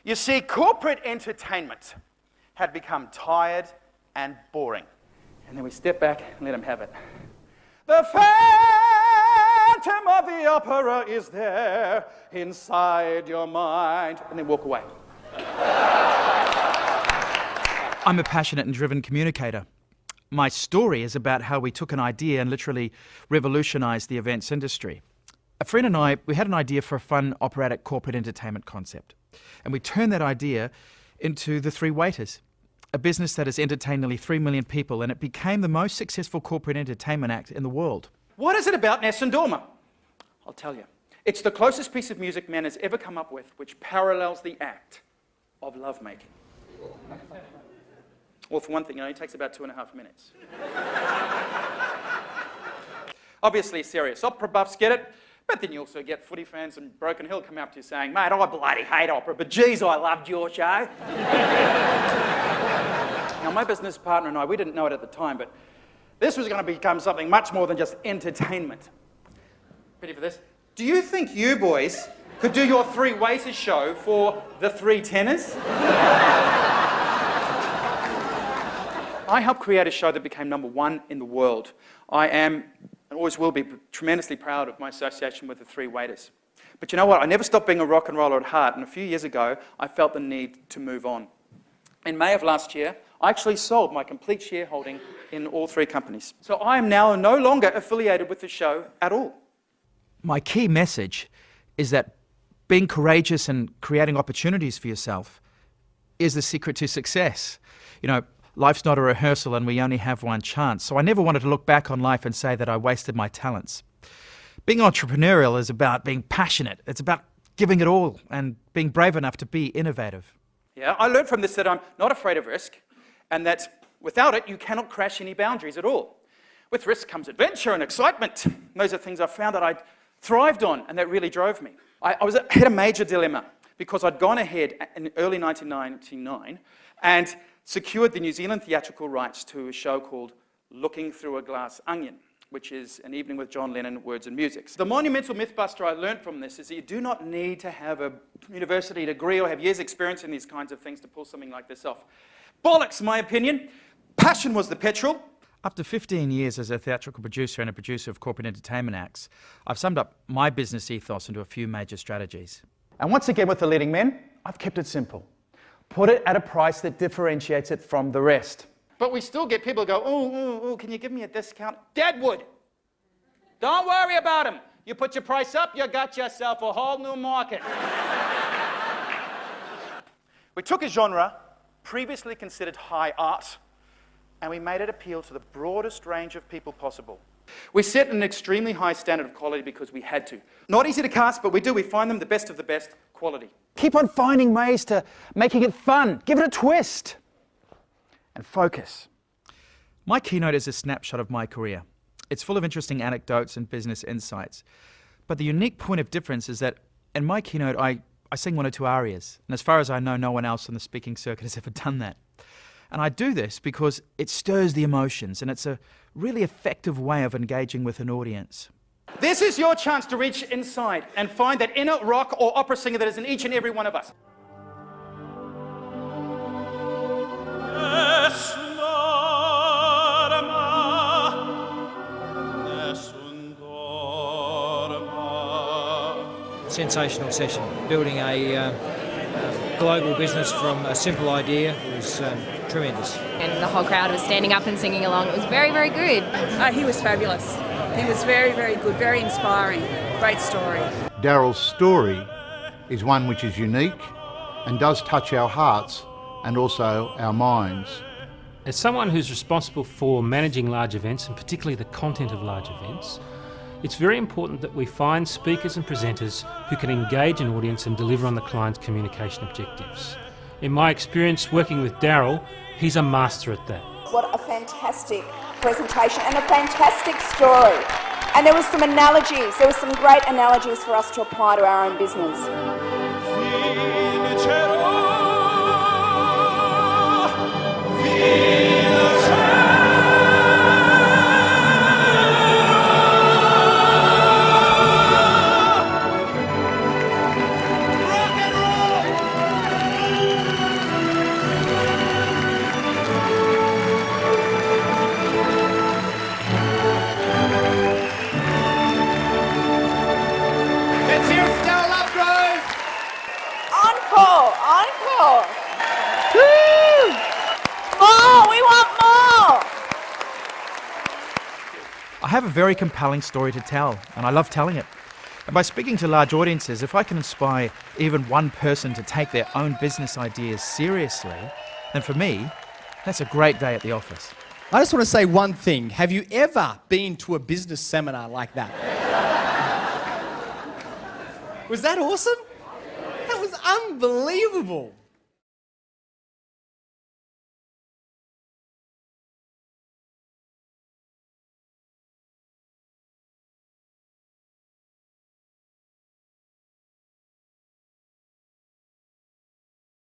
You see, corporate entertainment had become tired and boring. And then we step back and let them have it. The Phantom of the Opera is there inside your mind. And then walk away. I'm a passionate and driven communicator. My story is about how we took an idea and literally revolutionised the events industry. A friend and I, we had an idea for a fun operatic corporate entertainment concept. And we turned that idea into the Three Waiters, a business that has entertained nearly 3 million people, and it became the most successful corporate entertainment act in the world. What is it about Nessun Dorma? I'll tell you. It's the closest piece of music man has ever come up with which parallels the act of lovemaking. Well, for one thing, it takes about 2.5 minutes. Obviously, serious opera buffs get it, but then you also get footy fans and Broken Hill come up to you saying, mate, I bloody hate opera, but geez, I loved your show. Now, my business partner and I, we didn't know it at the time, but this was going to become something much more than just entertainment. Ready for this? Do you think you boys could do your Three Waiters show for the Three Tenors? I helped create a show that became #1 in the world. I am, and always will be, tremendously proud of my association with the Three Waiters. But you know what? I never stopped being a rock and roller at heart, and a few years ago, I felt the need to move on. In May of last year, I actually sold my complete shareholding in all 3 companies. So I am now no longer affiliated with the show at all. My key message is that being courageous and creating opportunities for yourself is the secret to success. You know, life's not a rehearsal and we only have one chance. So I never wanted to look back on life and say that I wasted my talents. Being entrepreneurial is about being passionate. It's about giving it all and being brave enough to be innovative. Yeah, I learned from this that I'm not afraid of risk, and that without it, you cannot crash any boundaries at all. With risk comes adventure and excitement. And those are things I found that I thrived on, and that really drove me. I had a major dilemma, because I'd gone ahead in early 1999 and secured the New Zealand theatrical rights to a show called Looking Through a Glass Onion, which is an evening with John Lennon, words and music. The monumental mythbuster I learned from this is that you do not need to have a university degree or have years' experience in these kinds of things to pull something like this off. Bollocks, in my opinion. Passion was the petrol. After 15 years as a theatrical producer and a producer of corporate entertainment acts, I've summed up my business ethos into a few major strategies. And once again with the leading men, I've kept it simple. Put it at a price that differentiates it from the rest. But we still get people who go, oh, can you give me a discount? Deadwood. Don't worry about them. You put your price up, you got yourself a whole new market. We took a genre previously considered high art, and we made it appeal to the broadest range of people possible. We set an extremely high standard of quality because we had to. Not easy to cast, but we do. We find them the best of the best quality. Keep on finding ways to making it fun. Give it a twist. And focus. My Keynote is a snapshot of my career. It's full of interesting anecdotes and business insights. But the unique point of difference is that in my Keynote, I sing 1 or 2 arias. And as far as I know, no one else on the speaking circuit has ever done that. And I do this because it stirs the emotions, and it's a really effective way of engaging with an audience. This is your chance to reach inside and find that inner rock or opera singer that is in each and every one of us. Sensational session. Building a global business from a simple idea was tremendous. And the whole crowd was standing up and singing along. It was very, very good. He was fabulous. He was very, very good, very inspiring. Great story. Darryl's story is one which is unique and does touch our hearts and also our minds. As someone who's responsible for managing large events, and particularly the content of large events, it's very important that we find speakers and presenters who can engage an audience and deliver on the client's communication objectives. In my experience working with Darryl, he's a master at that. What a fantastic presentation and a fantastic story. And there was some analogies, there were some great analogies for us to apply to our own business. Encore! Woo! More! We want more! I have a very compelling story to tell, and I love telling it. And by speaking to large audiences, if I can inspire even one person to take their own business ideas seriously, then for me, that's a great day at the office. I just want to say one thing. Have you ever been to a business seminar like that? Was that awesome? That was unbelievable.